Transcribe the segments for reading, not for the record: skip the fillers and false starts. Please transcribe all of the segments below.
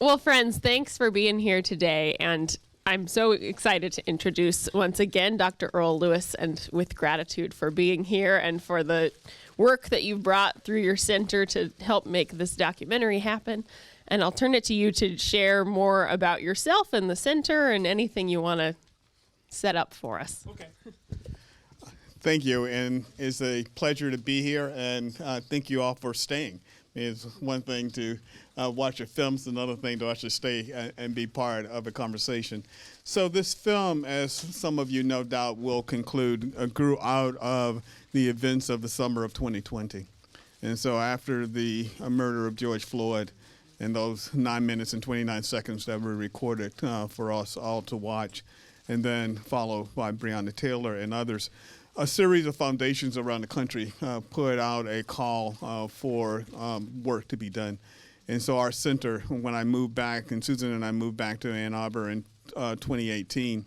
Well, friends, thanks for being here today. And I'm so excited to introduce once again Dr. Earl Lewis, and with gratitude for being here and for the work that you've brought through your center to help make this documentary happen. And I'll turn it to you to share more about yourself and the center and anything you want to set up for us. Okay. Thank you, and it's a pleasure to be here, and thank you all for staying. It's one thing to watch your films, another thing to actually stay and be part of a conversation. So this film, as some of you no doubt will conclude, grew out of the events of the summer of 2020. And so after the murder of George Floyd and those 9 minutes and 29 seconds that were recorded for us all to watch, and then followed by Breonna Taylor and others, a series of foundations around the country put out a call for work to be done. And so our center, when I moved back, and Susan and I moved back to Ann Arbor in 2018,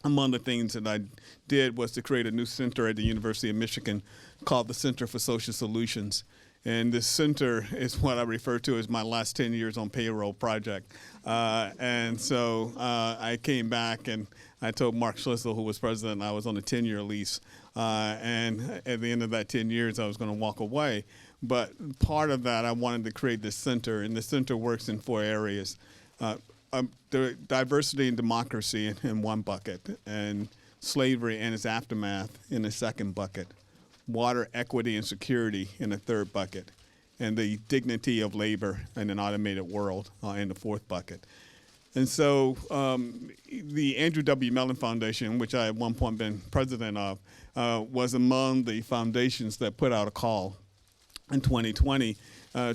among the things that I did was to create a new center at the University of Michigan called the Center for Social Solutions. And this center is what I refer to as my last 10 years on payroll project. And so I came back and I told Mark Schlissel, who was president, I was on a 10-year lease. And at the end of that 10 years, I was going to walk away. But part of that, I wanted to create this center, and the center works in 4 areas. Diversity and democracy in one bucket, and slavery and its aftermath in a second bucket. Water, equity, and security in a third bucket, and the dignity of labor in an automated world in the fourth bucket. And so the Andrew W. Mellon Foundation, which I at one point been president of, was among the foundations that put out a call in 2020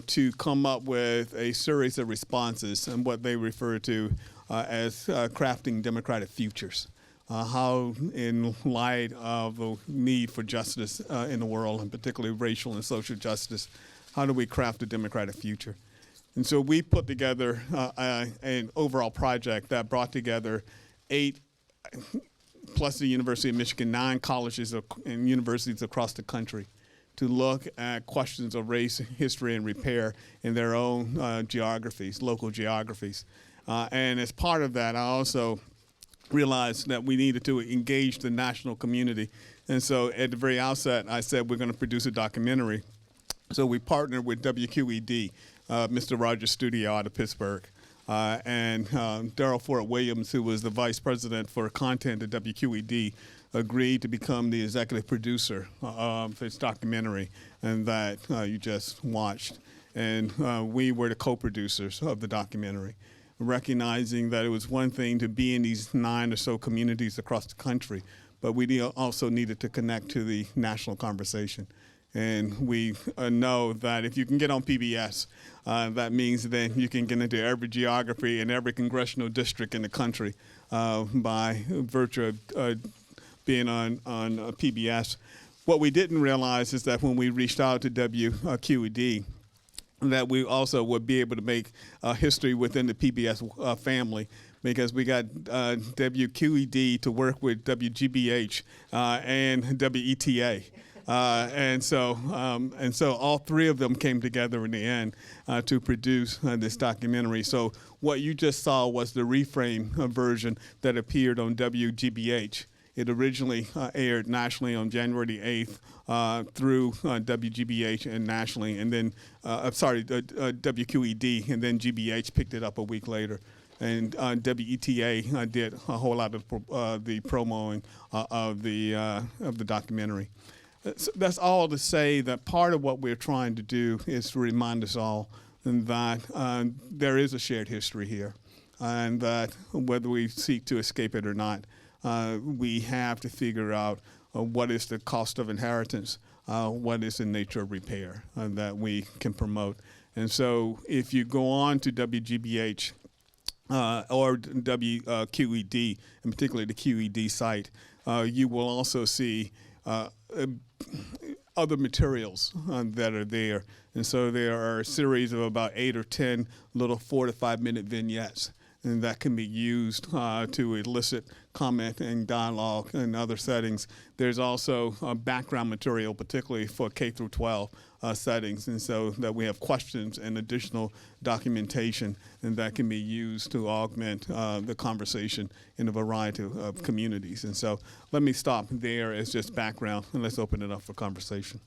to come up with a series of responses and what they refer to as crafting democratic futures. How, in light of the need for justice in the world, and particularly racial and social justice, how do we craft a democratic future? And so we put together an overall project that brought together 8, plus the University of Michigan, 9 colleges and universities across the country to look at questions of race, history, and repair in their own geographies, local geographies. And as part of that, I also realized that we needed to engage the national community. And so at the very outset, I said we're going to produce a documentary. So we partnered with WQED, Mr. Rogers' studio out of Pittsburgh, and Darrell Ford Williams, who was the vice president for content at WQED, agreed to become the executive producer of this documentary, and that you just watched. And we were the co-producers of the documentary, recognizing that it was one thing to be in these 9 or so communities across the country, but we also needed to connect to the national conversation. And we know that if you can get on PBS, that means then you can get into every geography and every congressional district in the country by virtue of being on PBS. What we didn't realize is that when we reached out to WQED, that we also would be able to make history within the PBS family, because we got WQED to work with WGBH and WETA. And so all 3 of them came together in the end to produce this documentary. So what you just saw was the ReFramed version that appeared on WGBH. It originally aired nationally on January the 8th through WGBH and nationally, and then, WQED, and then GBH picked it up a week later. And WETA did a whole lot of the promoing of the documentary. So that's all to say that part of what we're trying to do is to remind us all that there is a shared history here, and that whether we seek to escape it or not, we have to figure out what is the cost of inheritance, what is the nature of repair that we can promote. And so if you go on to WGBH or WQED, and particularly the QED site, you will also see other materials that are there. And so there are a series of about 8 or 10 little 4 to 5 minute vignettes and that can be used to elicit comment and dialogue in other settings. There's also background material, particularly for K through 12 settings, and so that we have questions and additional documentation, and that can be used to augment the conversation in a variety of communities. And so let me stop there as just background, and let's open it up for conversation.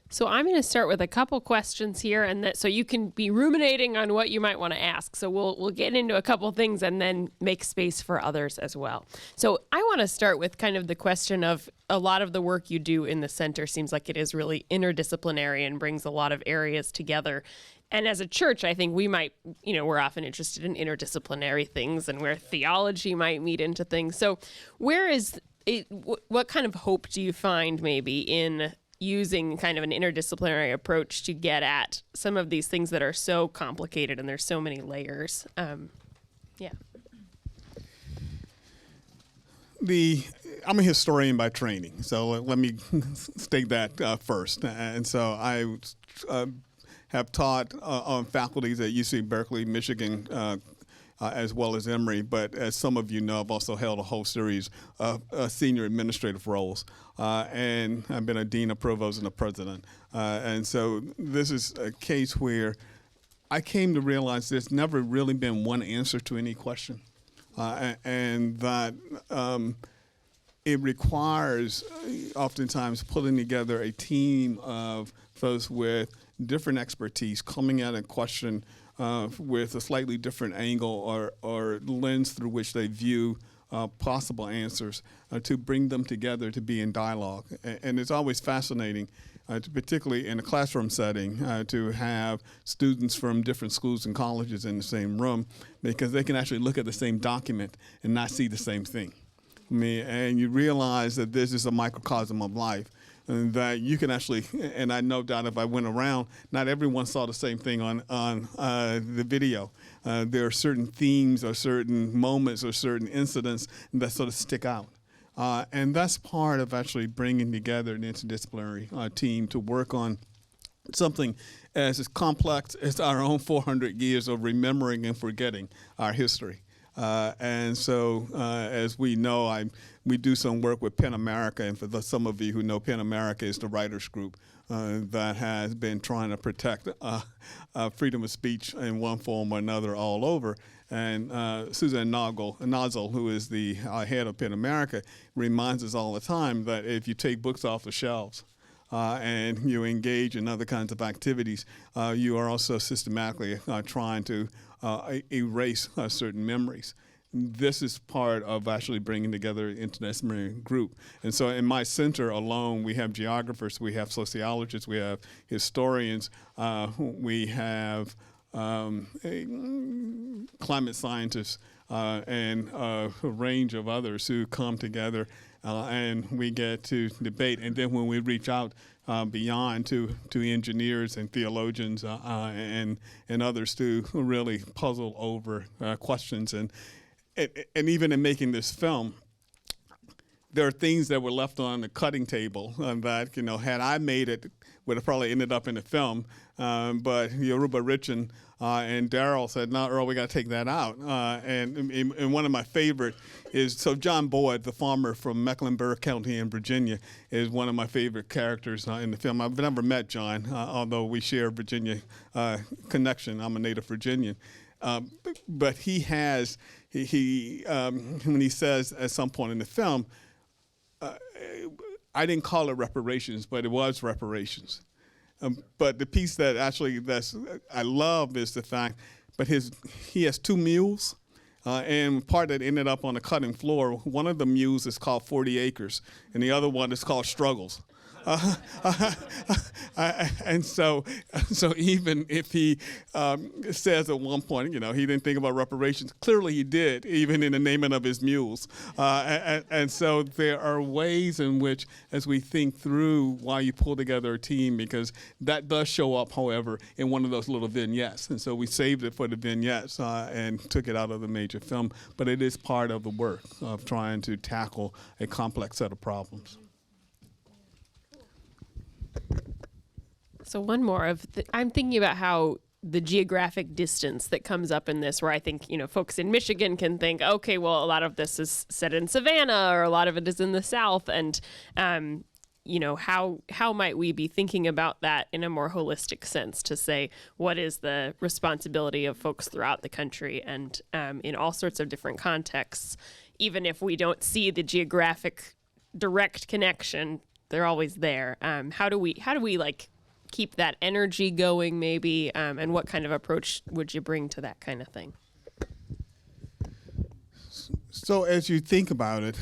So I'm going to start with a couple questions here, and so you can be ruminating on what you might want to ask. So we'll get into a couple things and then make space for others as well. So I want to start with kind of the question of a lot of the work you do in the center seems like it is really interdisciplinary and brings a lot of areas together. And as a church, I think we might, we're often interested in interdisciplinary things and where theology might meet into things. So where is it, what kind of hope do you find maybe in using kind of an interdisciplinary approach to get at some of these things that are so complicated and there's so many layers? Yeah. I'm a historian by training, so let me state that first. And so I have taught on faculties at UC Berkeley, Michigan, as well as Emory, but as some of you know, I've also held a whole series of senior administrative roles, and I've been a dean, a provost, and a president. And so this is a case where I came to realize there's never really been one answer to any question, and that it requires oftentimes putting together a team of folks with different expertise coming at a question with a slightly different angle or lens through which they view possible answers to bring them together to be in dialogue. And it's always fascinating, particularly in a classroom setting, to have students from different schools and colleges in the same room, because they can actually look at the same document and not see the same thing. And you realize that this is a microcosm of life. And that you can actually, and I know that if I went around, not everyone saw the same thing on the video. There are certain themes or certain moments or certain incidents that sort of stick out. And that's part of actually bringing together an interdisciplinary team to work on something as complex as our own 400 years of remembering and forgetting our history. And so, as we know, we do some work with PEN America, and for some of you who know, PEN America is the writers group that has been trying to protect freedom of speech in one form or another all over. And Suzanne Nozzle, who is the head of PEN America, reminds us all the time that if you take books off the shelves and you engage in other kinds of activities, you are also systematically trying to erase certain memories. This is part of actually bringing together an interdisciplinary group. And so in my center alone, we have geographers, we have sociologists, we have historians, we have climate scientists, and a range of others who come together and we get to debate. And then when we reach out beyond to engineers and theologians and others to really puzzle over questions. And even in making this film, there are things that were left on the cutting table that, had I made it, would have probably ended up in the film. But Yoruba Richin and Daryl said, no, Earl, we got to take that out. And one of my favorite is, so John Boyd, the farmer from Mecklenburg County in Virginia, is one of my favorite characters in the film. I've never met John, although we share Virginia connection. I'm a native Virginian. But he has, when he says at some point in the film, I didn't call it reparations, but it was reparations. But the piece that actually I love is the fact, but he has two mules, and part that ended up on the cutting floor. One of the mules is called 40 Acres, and the other one is called Struggles. And so even if he says at one point, he didn't think about reparations, clearly he did, even in the naming of his mules. And so there are ways in which, as we think through why you pull together a team, because that does show up, however, in one of those little vignettes. And so we saved it for the vignettes and took it out of the major film. But it is part of the work of trying to tackle a complex set of problems. So one more I'm thinking about how the geographic distance that comes up in this, where I think, folks in Michigan can think, okay, well, a lot of this is set in Savannah or a lot of it is in the South. And, how might we be thinking about that in a more holistic sense to say, what is the responsibility of folks throughout the country and in all sorts of different contexts, even if we don't see the geographic direct connection, they're always there. How do we like keep that energy going maybe, and what kind of approach would you bring to that kind of thing? So as you think about it,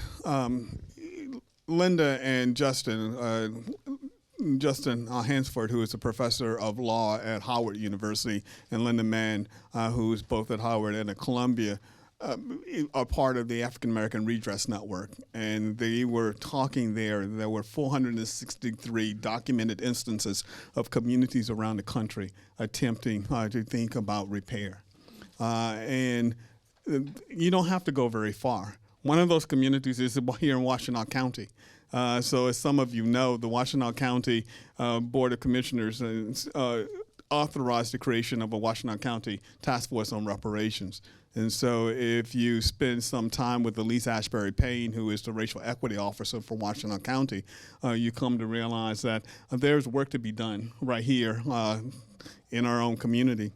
Linda and Justin Hansford, who is a professor of law at Howard University, and Linda Mann, who is both at Howard and at Columbia, are part of the African American Redress Network. And they were talking there. There were 463 documented instances of communities around the country attempting to think about repair. And you don't have to go very far. One of those communities is here in Washtenaw County. So as some of you know, the Washtenaw County Board of Commissioners authorized the creation of a Washtenaw County Task Force on Reparations. And so if you spend some time with Elise Ashbury Payne, who is the racial equity officer for Washtenaw County, you come to realize that there's work to be done right here in our own community.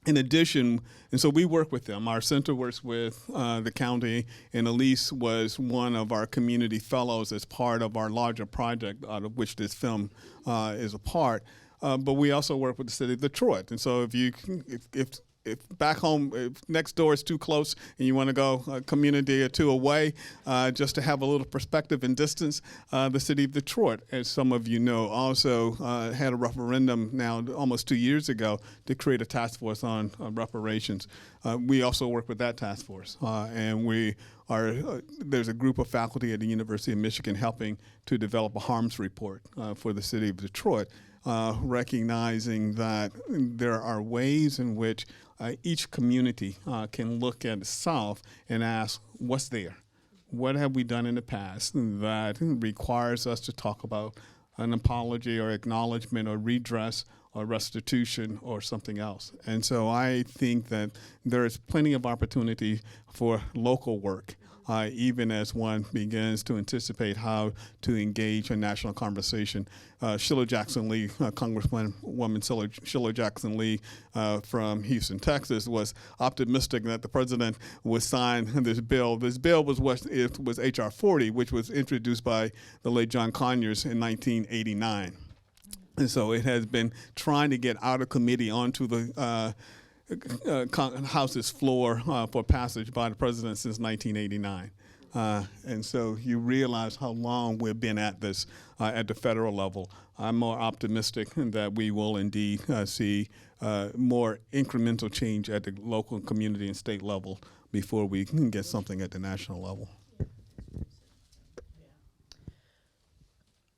In addition, and so we work with them. Our center works with the county, and Elise was one of our community fellows as part of our larger project out of which this film is a part. But we also work with the city of Detroit. And so if back home, if next door is too close and you want to go a community or two away, just to have a little perspective and distance, the city of Detroit, as some of you know, also had a referendum now almost 2 years ago to create a task force on reparations. We also work with that task force, and there's a group of faculty at the University of Michigan helping to develop a harms report for the city of Detroit. Recognizing that there are ways in which each community can look at itself and ask, what's there? What have we done in the past that requires us to talk about an apology or acknowledgement or redress or restitution or something else? And so I think that there is plenty of opportunity for local work. Even as one begins to anticipate how to engage in national conversation. Sheila Jackson Lee, Congresswoman Sheila Jackson Lee from Houston, Texas, was optimistic that the president would sign this bill. This bill was H.R. 40, which was introduced by the late John Conyers in 1989. And so it has been trying to get out of committee onto the House's floor for passage by the president since 1989. And so you realize how long we've been at this at the federal level. I'm more optimistic that we will indeed see more incremental change at the local, community, and state level before we can get something at the national level.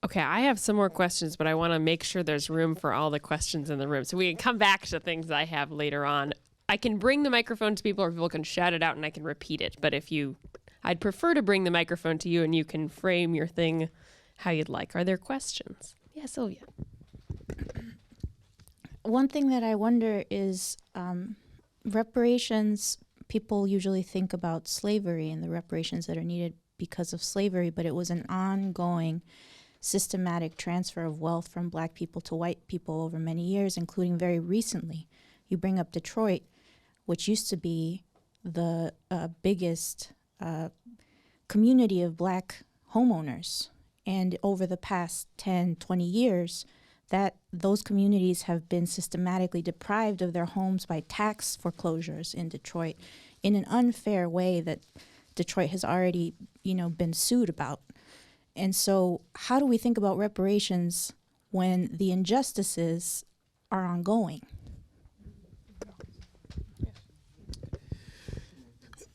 Okay, I have some more questions, but I want to make sure there's room for all the questions in the room. So we can come back to things I have later on. I can bring the microphone to people, or people can shout it out and I can repeat it. But I'd prefer to bring the microphone to you and you can frame your thing how you'd like. Are there questions? Yeah, Sylvia. One thing that I wonder is reparations. People usually think about slavery and the reparations that are needed because of slavery, but it was an ongoing systematic transfer of wealth from black people to white people over many years, including very recently. You bring up Detroit, which used to be the biggest community of black homeowners. And over the past 10, 20 years, those communities have been systematically deprived of their homes by tax foreclosures in Detroit in an unfair way that Detroit has already, been sued about. And so how do we think about reparations when the injustices are ongoing?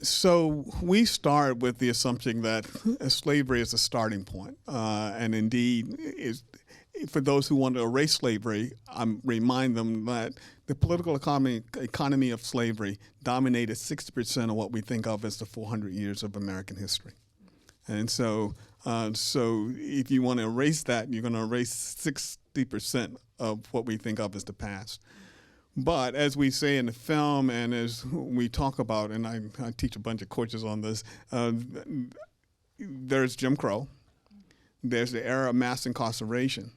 So we start with the assumption that slavery is a starting point. And indeed, for those who want to erase slavery, I remind them that the political economy of slavery dominated 60% of what we think of as the 400 years of American history. And so if you want to erase that, you're going to erase 60% of what we think of as the past. But as we say in the film, and as we talk about, and I teach a bunch of courses on this, there's Jim Crow, there's the era of mass incarceration.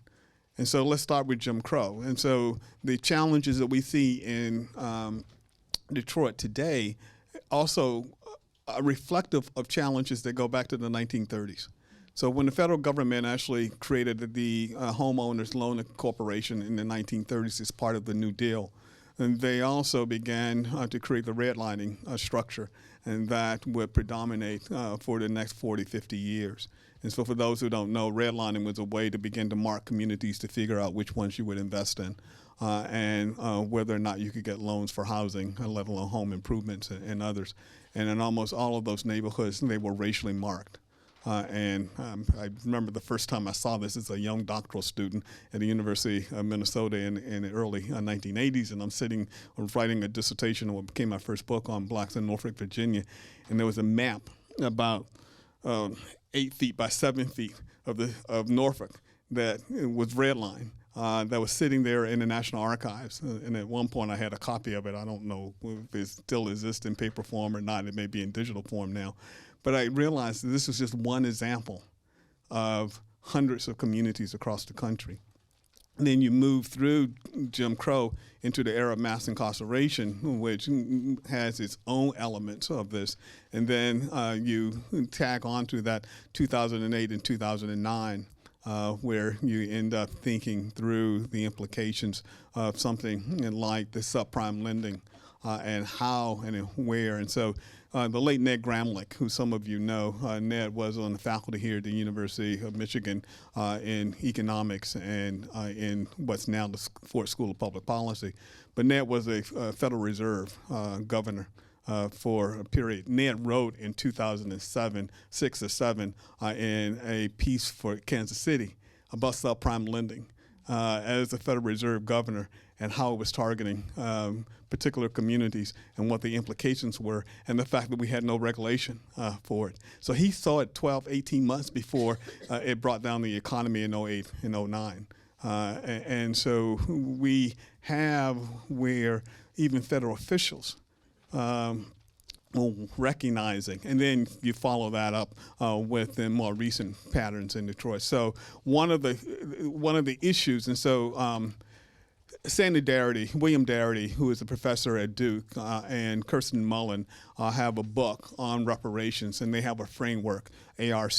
And so let's start with Jim Crow. And so the challenges that we see in Detroit today also are reflective of challenges that go back to the 1930s. So when the federal government actually created the Homeowners Loan Corporation in the 1930s as part of the New Deal, and they also began to create the redlining structure, and that would predominate for the next 40, 50 years. And so for those who don't know, redlining was a way to begin to mark communities to figure out which ones you would invest in and whether or not you could get loans for housing, let alone home improvements and others. And in almost all of those neighborhoods, they were racially marked. I remember the first time I saw this as a young doctoral student at the University of Minnesota in the early 1980s, and I'm writing a dissertation on what became my first book on blacks in Norfolk, Virginia, and there was a map about 8 feet by 7 feet of Norfolk that was redlined. That was sitting there in the National Archives. And at one point I had a copy of it. I don't know if it still exists in paper form or not. It may be in digital form now. But I realized that this was just one example of hundreds of communities across the country. And then you move through Jim Crow into the era of mass incarceration, which has its own elements of this. And then you tag on to that 2008 and 2009, where you end up thinking through the implications of something like the subprime lending and how and where. And so the late Ned Gramlich, who some of you know, Ned was on the faculty here at the University of Michigan in economics and in what's now the Ford School of Public Policy. But Ned was a Federal Reserve governor for a period. Ned wrote in 2007, 6 or 7, in a piece for Kansas City about subprime lending as a Federal Reserve governor and how it was targeting particular communities and what the implications were and the fact that we had no regulation for it. So he saw it 12, 18 months before it brought down the economy in 08 and 09. And so we have where even federal officials recognizing, and then you follow that up with the more recent patterns in Detroit. So one of the issues, and so William Darity, who is a professor at Duke, and Kirsten Mullen have a book on reparations, and they have a framework, ARC,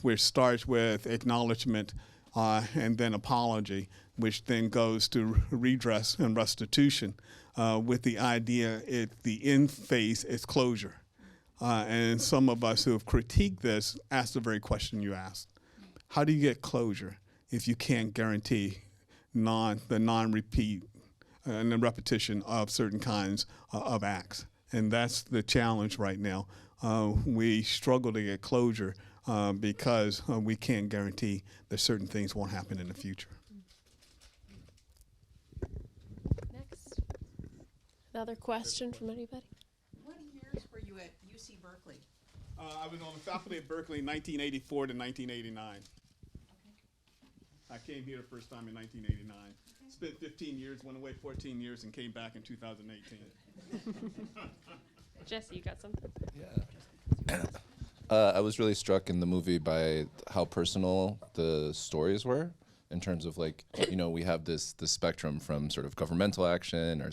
which starts with acknowledgement and then apology, which then goes to redress and restitution, with the idea the end phase is closure. And some of us who have critiqued this ask the very question you asked. How do you get closure if you can't guarantee the non-repeat and the repetition of certain kinds of acts? And that's the challenge right now. We struggle to get closure because we can't guarantee that certain things won't happen in the future. Next. Another question from anybody? What years were you at UC Berkeley? I was on the faculty at Berkeley 1984 to 1989. I came here the first time in 1989. Spent 15 years, went away 14 years, and came back in 2018. Jesse, you got something? Yeah. I was really struck in the movie by how personal the stories were in terms of, like, we have this spectrum from sort of governmental action or,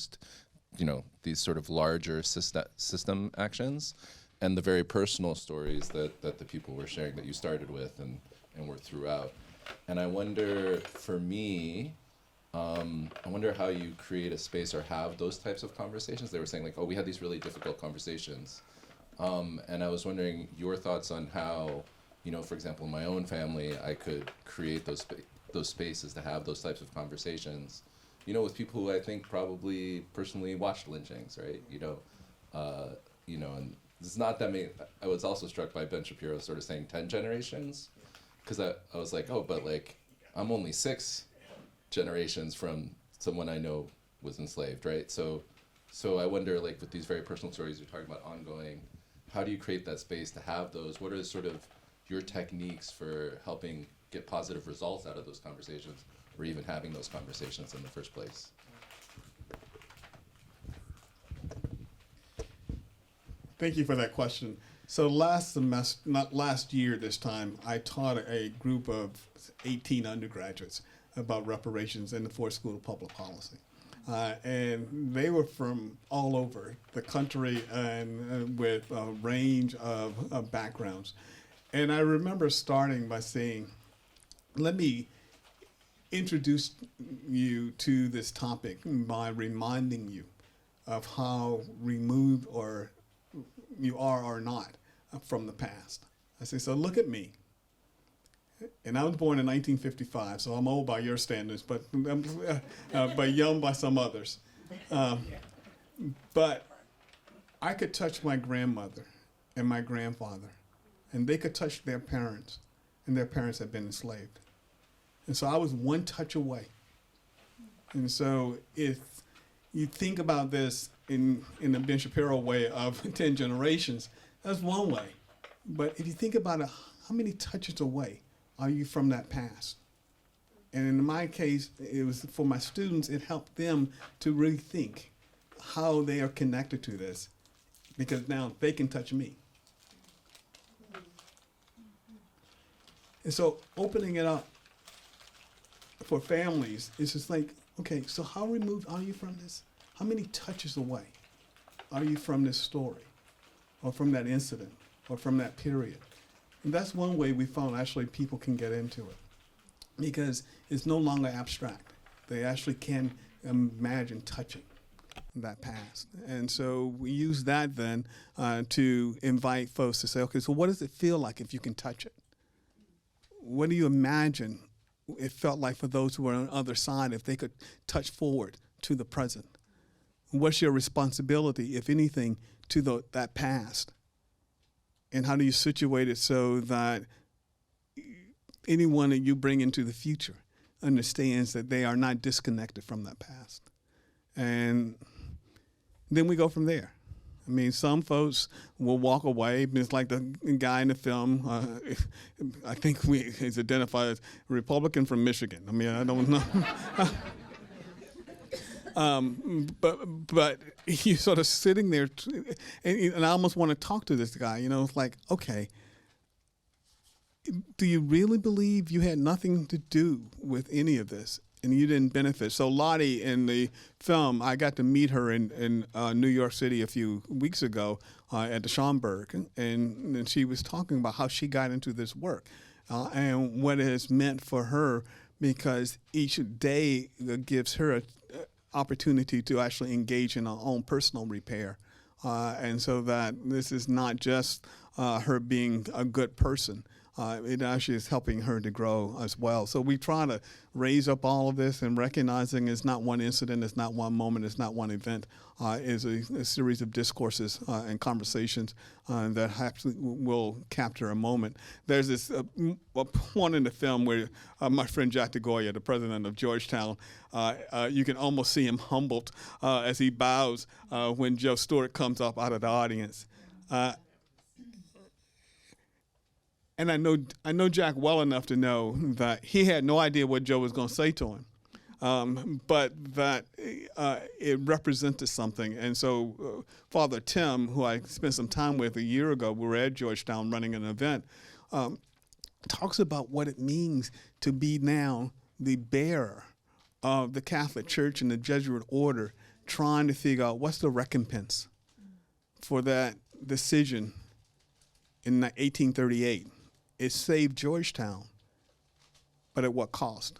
these sort of larger system actions, and the very personal stories that the people were sharing that you started with and were throughout. And I wonder, for me, I wonder how you create a space or have those types of conversations. They were saying, like, we had these really difficult conversations. And I was wondering your thoughts on how, for example, in my own family, I could create those spaces to have those types of conversations, with people who I think probably personally watched lynchings, right? And it's not that many. I was also struck by Ben Shapiro sort of saying 10 generations. Because I was like, but like, I'm only 6 generations from someone I know was enslaved, right? So I wonder, like, with these very personal stories you're talking about ongoing, how do you create that space to have those? What are sort of your techniques for helping get positive results out of those conversations, or even having those conversations in the first place? Thank you for that question. So last semester, not last year this time, I taught a group of 18 undergraduates about reparations in the Ford School of Public Policy. And they were from all over the country and with a range of backgrounds. And I remember starting by saying, let me introduce you to this topic by reminding you of how removed or you are or not from the past. I say, so look at me. And I was born in 1955, so I'm old by your standards, but young by some others. But I could touch my grandmother and my grandfather, and they could touch their parents, and their parents had been enslaved. And so I was one touch away. And so if you think about this in the Ben Shapiro way of 10 generations, that's one way. But if you think about it, how many touches away are you from that past? And in my case, it was for my students, it helped them to really think how they are connected to this, because now they can touch me. And so opening it up for families is just like, okay, so how removed are you from this? How many touches away are you from this story, or from that incident, or from that period? And that's one way we found actually people can get into it, because it's no longer abstract. They actually can imagine touching that past. And so we use that then to invite folks to say, okay, so what does it feel like if you can touch it? What do you imagine it felt like for those who were on the other side if they could touch forward to the present? What's your responsibility, if anything, to that past? And how do you situate it so that anyone that you bring into the future understands that they are not disconnected from that past? And then we go from there. I mean, some folks will walk away. It's like the guy in the film, I think he's identified as a Republican from Michigan. I mean, I don't know. But he's sort of sitting there, and I almost want to talk to this guy. You know, it's like, okay, do you really believe you had nothing to do with any of this and you didn't benefit? So Lottie in the film, I got to meet her in New York City a few weeks ago at the Schomburg, and she was talking about how she got into this work and what it has meant for her, because each day gives her a opportunity to actually engage in her own personal repair. And so that this is not just her being a good person. It actually is helping her to grow as well. So we try to raise up all of this and recognizing it's not one incident, it's not one moment, it's not one event. It's a series of discourses and conversations that will capture a moment. There's this one in the film where my friend Jack DeGoya, the president of Georgetown, you can almost see him humbled as he bows when Joe Stewart comes up out of the audience. And I know Jack well enough to know that he had no idea what Joe was going to say to him, but that it represented something. And so Father Tim, who I spent some time with a year ago, we were at Georgetown running an event, talks about what it means to be now the bearer of the Catholic Church and the Jesuit order, trying to figure out what's the recompense for that decision in 1838. It saved Georgetown, but at what cost?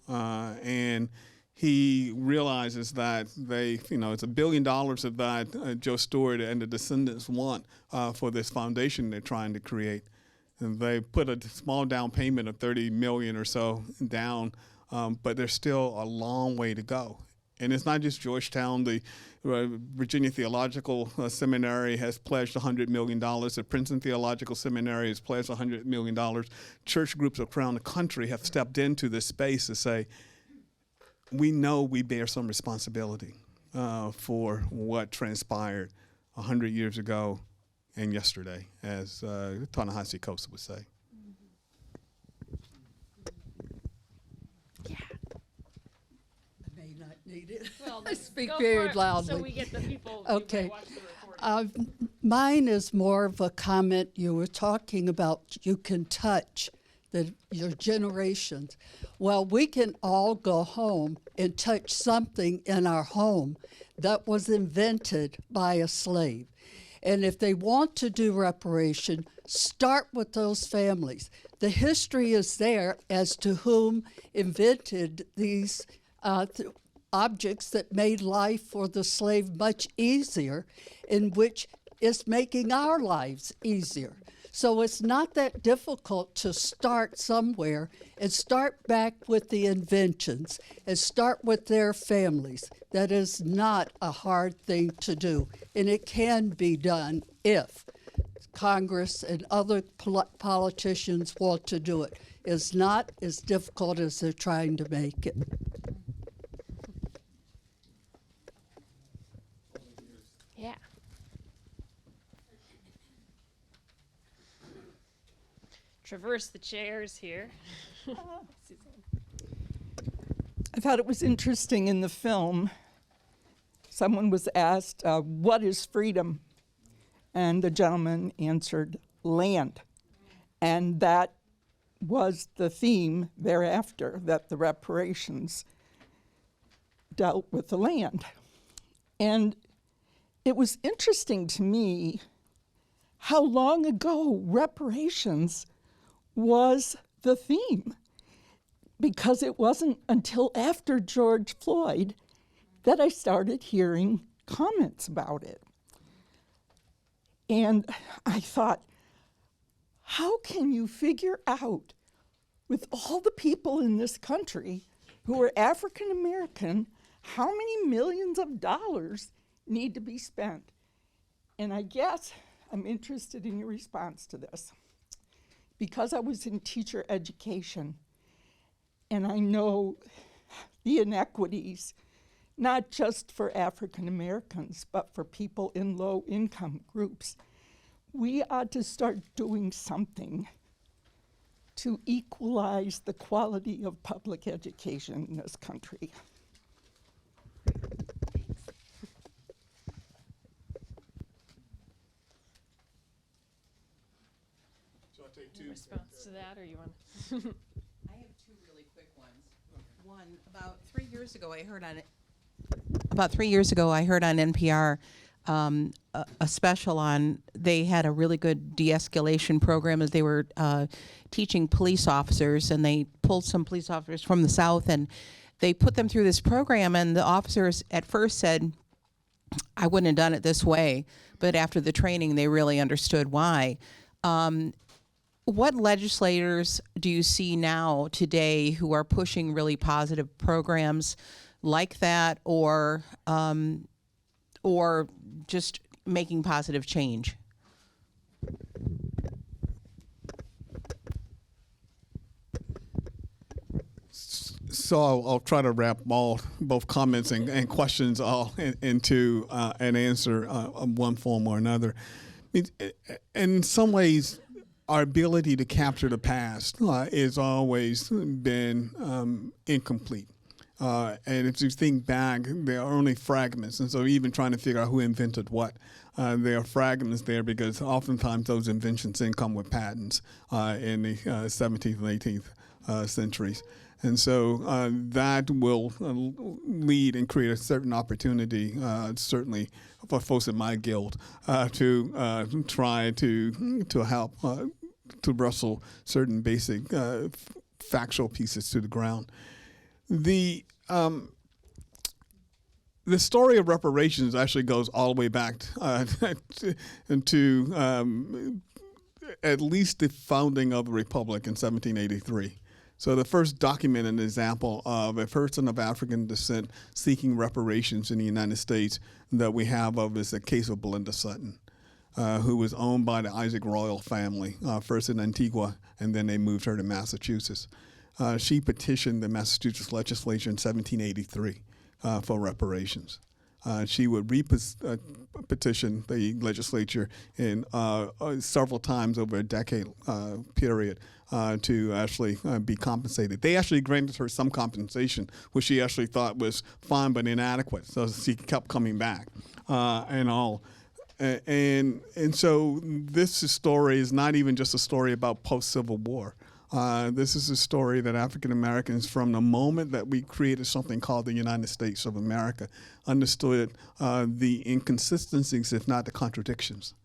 And he realizes that it's $1 billion of that Joe Stewart and the descendants want for this foundation they're trying to create. And they put a small down payment of $30 million or so down, but there's still a long way to go. And it's not just Georgetown. The Virginia Theological Seminary has pledged $100 million. The Princeton Theological Seminary has pledged $100 million. Church groups around the country have stepped into this space to say, we know we bear some responsibility for what transpired 100 years ago and yesterday, as Ta-Nehisi Coates would say. Need it. Well, I speak go very for it loudly. so we get the people who Okay. might watch the recording. Mine is more of a comment. You were talking about you can touch your generations. Well, we can all go home and touch something in our home that was invented by a slave. And if they want to do reparation, start with those families. The history is there as to whom invented these objects that made life for the slave much easier, in which is making our lives easier. So it's not that difficult to start somewhere and start back with the inventions and start with their families. That is not a hard thing to do, and it can be done if Congress and other politicians want to do it. It's not as difficult as they're trying to make it. Yeah. Traverse the chairs here. I thought it was interesting in the film. Someone was asked, what is freedom? And the gentleman answered, land. And that was the theme thereafter, that the reparations dealt with the land. And it was interesting to me how long ago reparations was the theme, because it wasn't until after George Floyd that I started hearing comments about it. And I thought, how can you figure out, with all the people in this country who are African American, how many millions of dollars need to be spent? And I guess I'm interested in your response to this, because I was in teacher education, and I know the inequities, not just for African Americans, but for people in low income groups. We ought to start doing something to equalize the quality of public education in this country. Response to that, or you want? I have two really quick ones. One, about 3 years ago, I heard on NPR a special on, they had a really good de-escalation program as they were teaching police officers, and they pulled some police officers from the South and they put them through this program, and the officers at first said, I wouldn't have done it this way, but after the training they really understood why. What legislators do you see now today who are pushing really positive programs like that, or just making positive change? So I'll try to wrap both comments and questions all into an answer of one form or another. In some ways, our ability to capture the past has always been incomplete. And if you think back, there are only fragments. And so even trying to figure out who invented what, there are fragments there, because oftentimes those inventions then come with patents in the 17th and 18th centuries. And so that will lead and create a certain opportunity, certainly for folks in my guild, to try to help to wrestle certain basic factual pieces to the ground. The story of reparations actually goes all the way back to at least the founding of the Republic in 1783. So the first documented example of a person of African descent seeking reparations in the United States that we have of is the case of Belinda Sutton, who was owned by the Isaac Royal family, first in Antigua, and then they moved her to Massachusetts. She petitioned the Massachusetts legislature in 1783 for reparations. She would petition the legislature in several times over a decade period to actually be compensated. They actually granted her some compensation, which she actually thought was fine but inadequate. So she kept coming back and all. And so this story is not even just a story about post-Civil War. This is a story that African Americans, from the moment that we created something called the United States of America, understood the inconsistencies, if not the contradictions,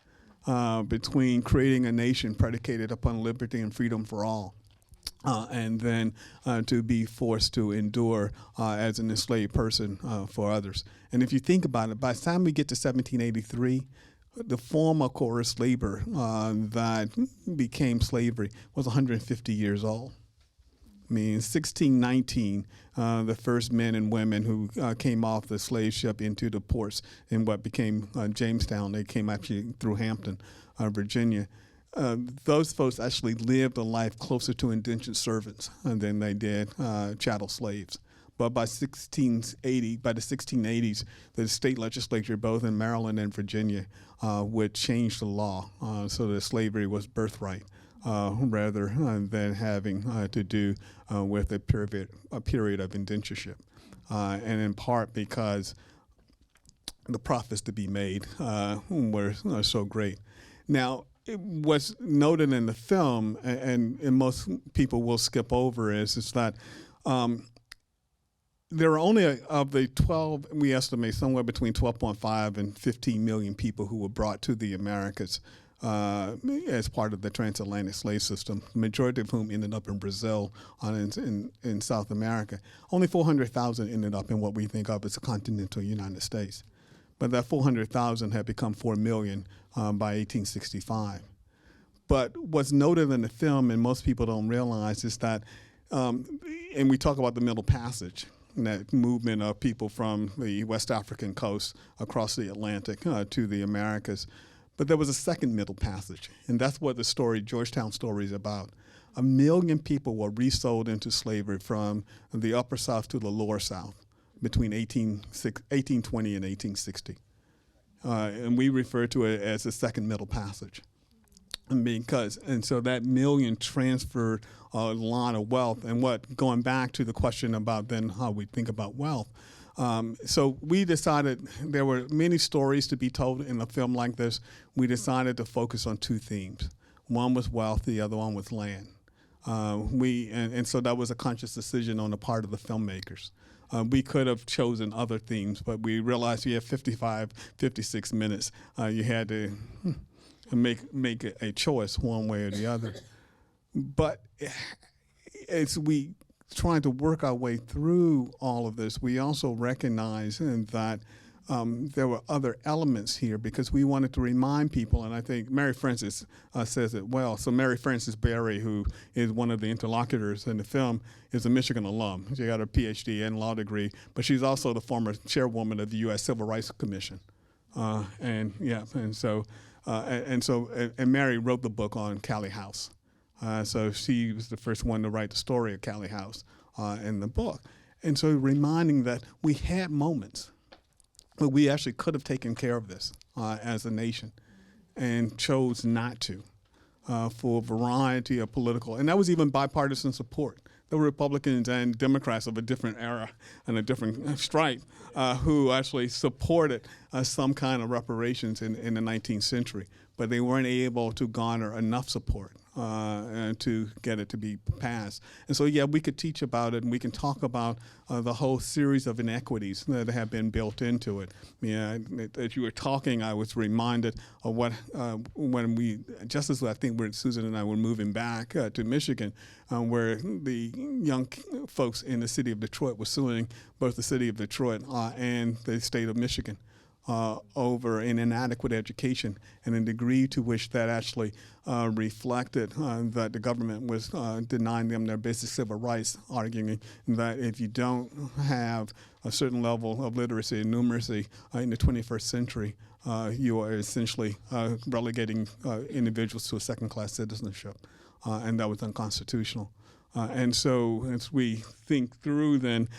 between creating a nation predicated upon liberty and freedom for all, and then to be forced to endure as an enslaved person for others. And if you think about it, by the time we get to 1783, the form of coerced labor that became slavery was 150 years old. I mean, 1619, the first men and women who came off the slave ship into the ports in what became Jamestown, they came actually through Hampton, Virginia. Those folks actually lived a life closer to indentured servants than they did chattel slaves. But by the 1680s, the state legislature, both in Maryland and Virginia, would change the law so that slavery was birthright, rather than having to do with a period of indentureship, and in part because the profits to be made were so great. Now, what's noted in the film, and most people will skip over, is that there are only of the 12, we estimate somewhere between 12.5 and 15 million people who were brought to the Americas as part of the transatlantic slave system, the majority of whom ended up in Brazil in South America. Only 400,000 ended up in what we think of as the continental United States. But that 400,000 had become 4 million by 1865. But what's noted in the film, and most people don't realize, is that, and we talk about the Middle Passage, that movement of people from the West African coast across the Atlantic to the Americas. But there was a second Middle Passage, and that's what the story, Georgetown story, is about. 1 million people were resold into slavery from the Upper South to the Lower South between 1820 and 1860. And we refer to it as the second Middle Passage. And so that million transferred a lot of wealth, and going back to the question about then how we think about wealth. So we decided there were many stories to be told in a film like this. We decided to focus on two themes. One was wealth, the other one was land. And so that was a conscious decision on the part of the filmmakers. We could have chosen other themes, but we realized we had 56 minutes. You had to make a choice one way or the other. But as we trying to work our way through all of this, we also recognize that there were other elements here, because we wanted to remind people, and I think Mary Frances says it well. So Mary Frances Berry, who is one of the interlocutors in the film, is a Michigan alum. She got her PhD and law degree, but she's also the former chairwoman of the U.S. Civil Rights Commission. And Mary wrote the book on Callie House. So she was the first one to write the story of Callie House in the book. And so reminding that we had moments where we actually could have taken care of this as a nation and chose not to for a variety of political, and that was even bipartisan support. There were Republicans and Democrats of a different era and a different stripe who actually supported some kind of reparations in the 19th century, but they weren't able to garner enough support to get it to be passed. And so, yeah, we could teach about it, and we can talk about the whole series of inequities that have been built into it. Yeah, as you were talking, I was reminded of what when we, just as I think Susan and I were moving back to Michigan, where the young folks in the city of Detroit were suing both the city of Detroit and the state of Michigan over an inadequate education, and a degree to which that actually reflected that the government was denying them their basic civil rights, arguing that if you don't have a certain level of literacy and numeracy in the 21st century, you are essentially relegating individuals to a second-class citizenship, and that was unconstitutional. And so as we think through then,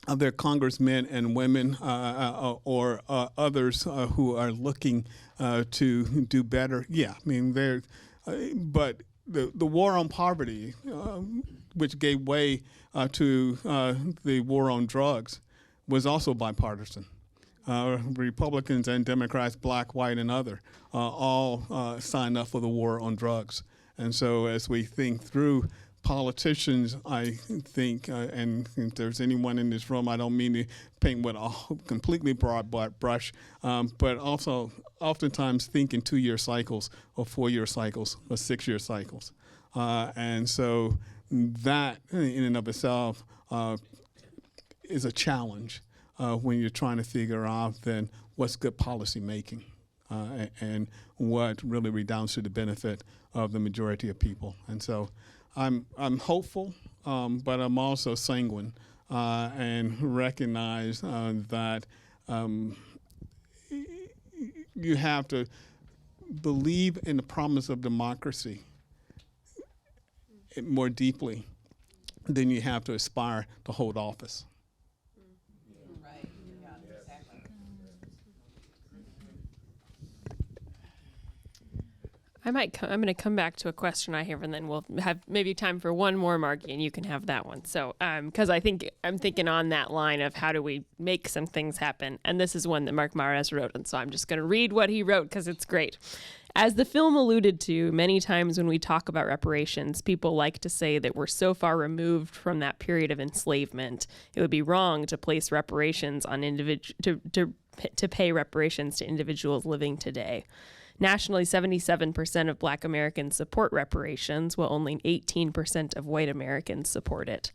other congressmen and women or others who are looking to do better. Yeah, I mean, but the war on poverty, which gave way to the war on drugs, was also bipartisan. Republicans and Democrats, black, white, and other, all signed up for the war on drugs. And so as we think through politicians, I think, and if there's anyone in this room, I don't mean to paint with a completely broad brush, but also oftentimes think in 2-year cycles or 4-year cycles or 6-year cycles. And so that in and of itself is a challenge when you're trying to figure out then what's good policy making and what really redounds to the benefit of the majority of people. And so I'm hopeful, but I'm also sanguine and recognize that you have to believe in the promise of democracy more deeply than you have to aspire to hold office. Right. Yeah, exactly. I'm going to come back to a question I have, and then we'll have maybe time for one more, Margie, and you can have that one. So, because I'm thinking on that line of how do we make some things happen, and this is one that Mark Mares wrote, and so I'm just going to read what he wrote because it's great. As the film alluded to, many times when we talk about reparations, people like to say that we're so far removed from that period of enslavement, it would be wrong to place reparations on to pay reparations to individuals living today. Nationally, 77% of Black Americans support reparations, while only 18% of white Americans support it.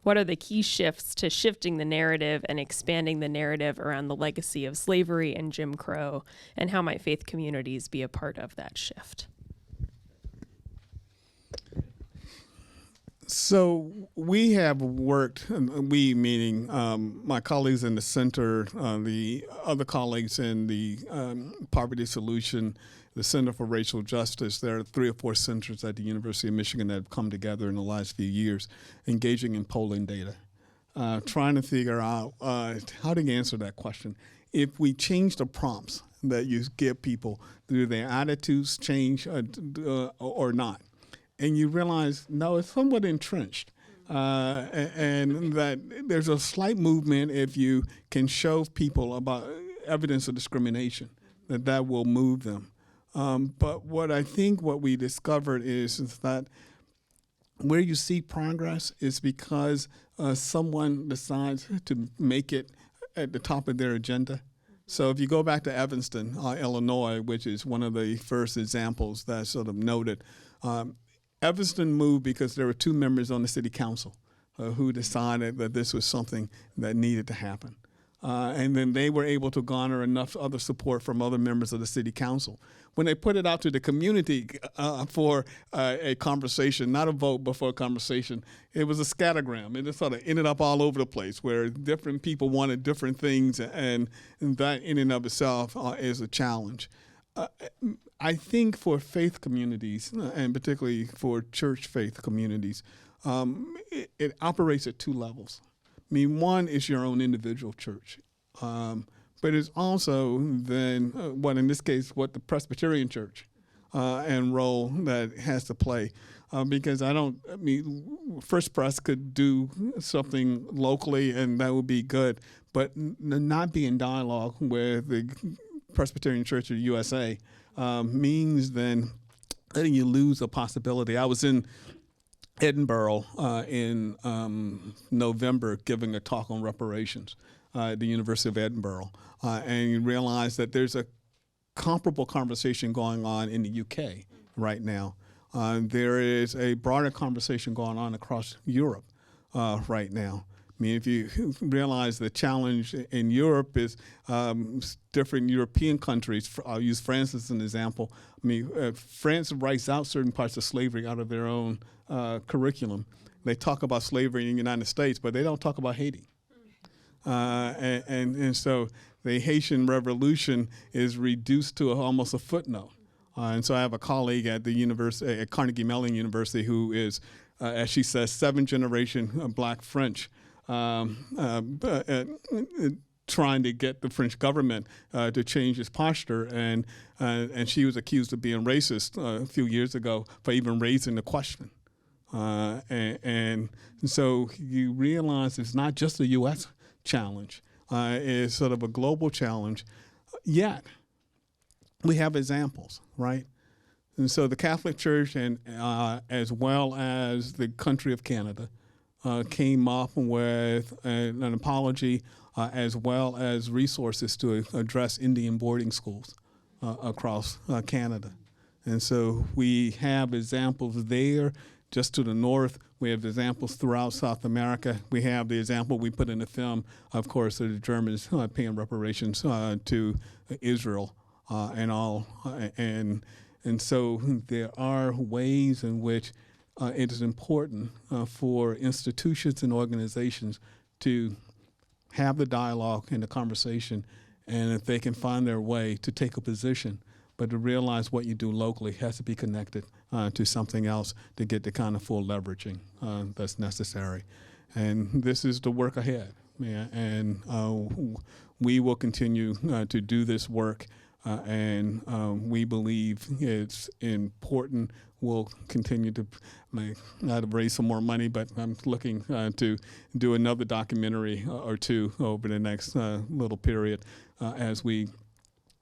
What are the key shifts to shifting the narrative and expanding the narrative around the legacy of slavery and Jim Crow, and how might faith communities be a part of that shift? So we have worked, we meaning my colleagues in the center, the other colleagues in the Poverty Solution, the Center for Racial Justice. There are 3 or 4 centers at the University of Michigan that have come together in the last few years, engaging in polling data, trying to figure out how to answer that question. If we change the prompts that you give people, do their attitudes change or not? And you realize, no, it's somewhat entrenched. And that there's a slight movement if you can show people about evidence of discrimination, that will move them. But what we discovered is that where you see progress is because someone decides to make it at the top of their agenda. So if you go back to Evanston, Illinois, which is one of the first examples that's sort of noted, Evanston moved because there were 2 members on the city council who decided that this was something that needed to happen. And then they were able to garner enough other support from other members of the city council. When they put it out to the community for a conversation, not a vote, but for a conversation, it was a scattergram. It just sort of ended up all over the place where different people wanted different things, and that in and of itself is a challenge. I think for faith communities, and particularly for church faith communities, it operates at 2 levels. I mean, one is your own individual church, but it's also then what in this case what the Presbyterian church and role that has to play, because First Pres could do something locally and that would be good, but not be in dialogue with the Presbyterian Church of the USA means then you lose a possibility. I was in Edinburgh in November giving a talk on reparations at the University of Edinburgh, and you realize that there's a comparable conversation going on in the UK right now. There is a broader conversation going on across Europe right now. I mean, if you realize the challenge in Europe is different European countries. I'll use France as an example. I mean, France writes out certain parts of slavery out of their own curriculum. They talk about slavery in the United States, but they don't talk about Haiti. And so the Haitian Revolution is reduced to almost a footnote. And so I have a colleague at the university, at Carnegie Mellon University, who is, as she says, 7th-generation Black French, trying to get the French government to change its posture, and she was accused of being racist a few years ago for even raising the question. And so you realize it's not just a U.S. challenge. is sort of a global challenge. Yet, we have examples, right? And so the Catholic Church, and as well as the country of Canada, came up with an apology as well as resources to address Indian boarding schools across Canada. And so we have examples there. Just to the north, we have examples throughout South America. We have the example we put in the film, of course, of the Germans paying reparations to Israel and all. And so there are ways in which it is important for institutions and organizations to have the dialogue and the conversation, and if they can find their way to take a position, but to realize what you do locally has to be connected to something else to get the kind of full leveraging that's necessary. And this is the work ahead. Yeah, and we will continue to do this work, and we believe it's important. We'll continue to raise some more money, but I'm looking to do another documentary or two over the next little period as we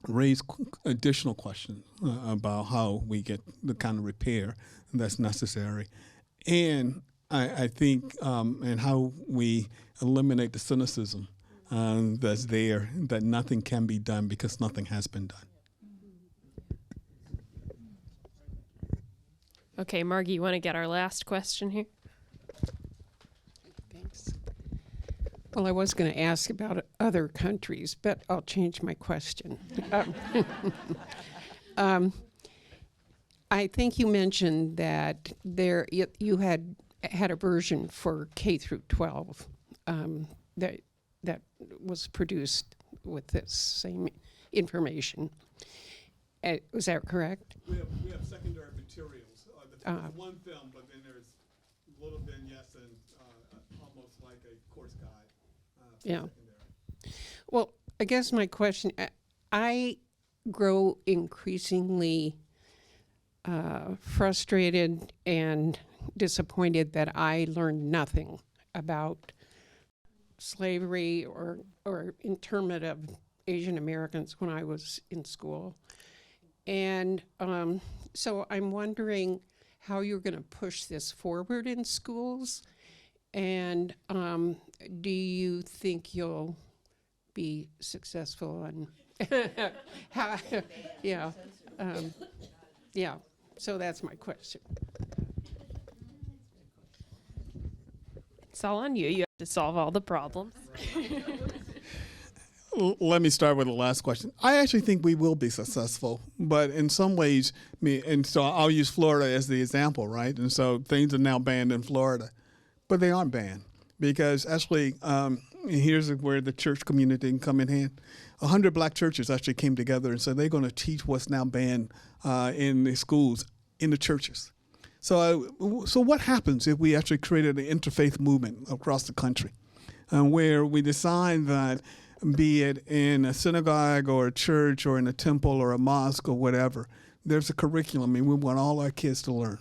raise additional questions about how we get the kind of repair that's necessary. And I think and how we eliminate the cynicism that's there, that nothing can be done because nothing has been done. Okay, Margie, you want to get our last question here? Thanks. Well, I was going to ask about other countries, but I'll change my question. I think you mentioned that you had a version for K through 12 that was produced with this same information. Was that correct? We have secondary materials. One film, but then there's little vignettes and almost like a course guide. Yeah. Well, I guess my question, I grow increasingly frustrated and disappointed that I learned nothing about slavery or internment of Asian Americans when I was in school. And so I'm wondering how you're going to push this forward in schools, and do you think you'll be successful? And yeah. So that's my question. It's all on you. You have to solve all the problems. Let me start with the last question. I actually think we will be successful, but in some ways, and so I'll use Florida as the example, right? And so things are now banned in Florida, but they aren't banned because actually, here's where the church community can come in hand. 100 black churches actually came together and said they're going to teach what's now banned in the schools, in the churches. So what happens if we actually created an interfaith movement across the country where we decide that, be it in a synagogue or a church or in a temple or a mosque or whatever, there's a curriculum and we want all our kids to learn.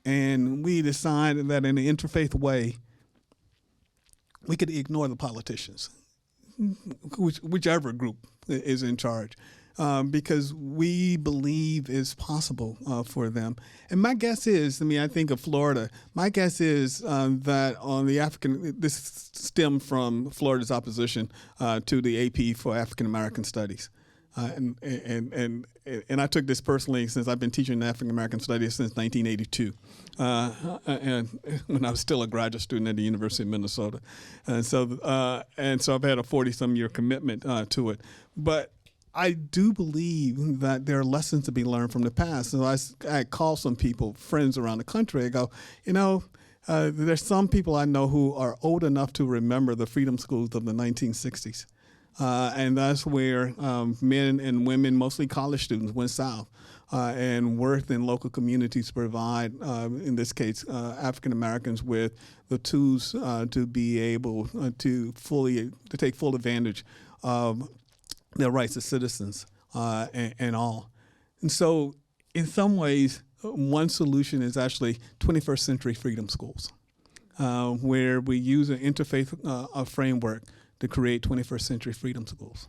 And we decided that in an interfaith way, we could ignore the politicians, whichever group is in charge, because we believe it's possible for them. And my guess is, I think of Florida, my guess is that on the this stemmed from Florida's opposition to the AP for African American Studies. And I took this personally since I've been teaching African American Studies since 1982, and when I was still a graduate student at the University of Minnesota, and so I've had a 40-some year commitment to it. But I do believe that there are lessons to be learned from the past. So I call some people, friends around the country. I go, there's some people I know who are old enough to remember the freedom schools of the 1960s. And that's where men and women, mostly college students, went south and worked in local communities to provide, in this case, African Americans with the tools to be able to take full advantage of their rights as citizens and all. And so in some ways, one solution is actually 21st century freedom schools, where we use an interfaith framework to create 21st century freedom schools.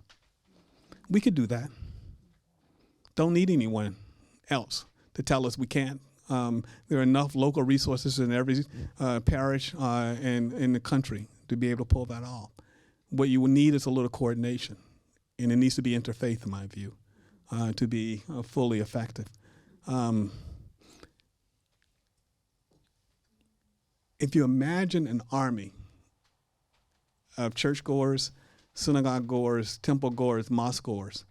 We could do that. Don't need anyone else to tell us we can't. There are enough local resources in every parish and in the country to be able to pull that off. What you will need is a little coordination, and it needs to be interfaith, in my view, to be fully effective. If you imagine an army of churchgoers, synagogue goers, temple goers, mosque goers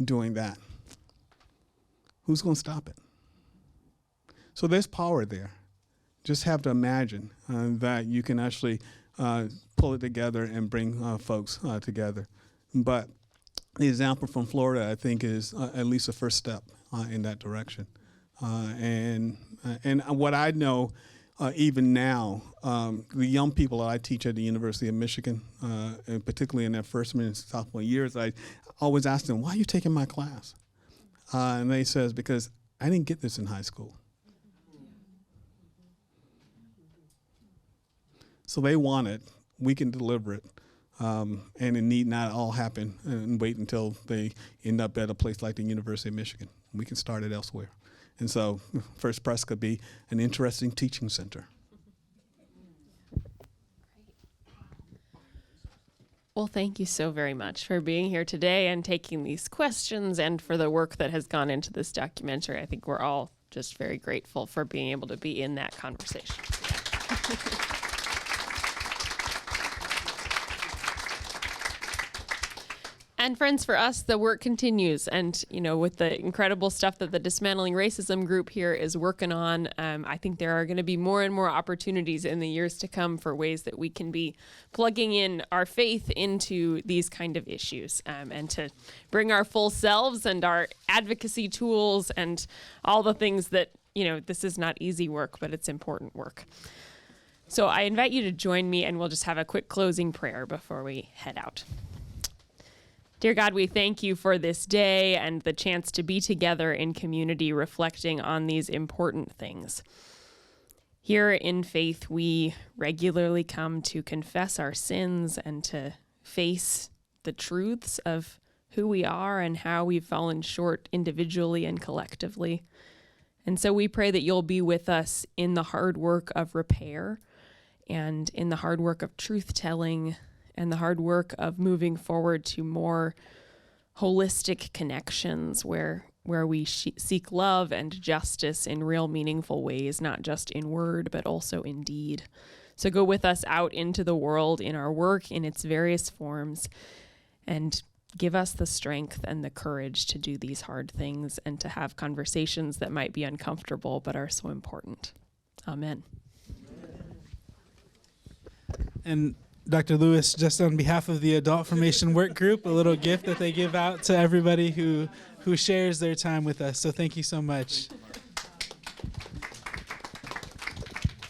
doing that, who's going to stop it? So there's power there. Just have to imagine that you can actually pull it together and bring folks together. But the example from Florida, I think, is at least a first step in that direction. And what I know, even now, the young people that I teach at the University of Michigan, and particularly in their freshman and sophomore years, I always ask them, why are you taking my class? And they says, because I didn't get this in high school. So they want it, we can deliver it, and it need not all happen and wait until they end up at a place like the University of Michigan. We can start it elsewhere. And so First Pres could be an interesting teaching center. Well, thank you so very much for being here today and taking these questions and for the work that has gone into this documentary. I think we're all just very grateful for being able to be in that conversation. And friends, for us, the work continues. And, you know, with the incredible stuff that the Dismantling Racism group here is working on, I think there are going to be more and more opportunities in the years to come for ways that we can be plugging in our faith into these kind of issues, and to bring our full selves and our advocacy tools and all the things that, you know, this is not easy work, but it's important work. So I invite you to join me, and we'll just have a quick closing prayer before we head out. Dear God, we thank you for this day and the chance to be together in community reflecting on these important things. Here in faith, we regularly come to confess our sins and to face the truths of who we are and how we've fallen short individually and collectively. And so we pray that you'll be with us in the hard work of repair and in the hard work of truth-telling and the hard work of moving forward to more holistic connections where we seek love and justice in real meaningful ways, not just in word, but also in deed. So go with us out into the world in our work in its various forms, and give us the strength and the courage to do these hard things and to have conversations that might be uncomfortable but are so important. Amen. And Dr. Lewis, just on behalf of the Adult Formation Work Group, a little gift that they give out to everybody who shares their time with us. So thank you so much.